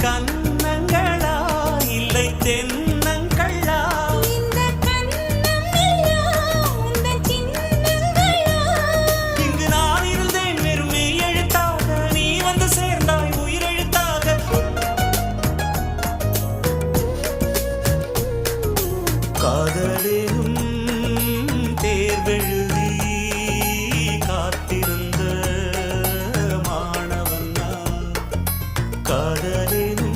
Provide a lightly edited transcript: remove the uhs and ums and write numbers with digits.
கன்னங்களா இல்லை தென்னங்களா? இந்த கண்ணம் எல்லாம் உந்தன் சின்னங்களா? இங்கு நான் இருந்தேன் வெறும் மெய் எழுத்தாக, நீ வந்து சேர்ந்தாய் உயிரெழுத்தாக. காதலேனும் தேர்வெழுதி காத்திருந்த மாணவன் நான். காதலேனும்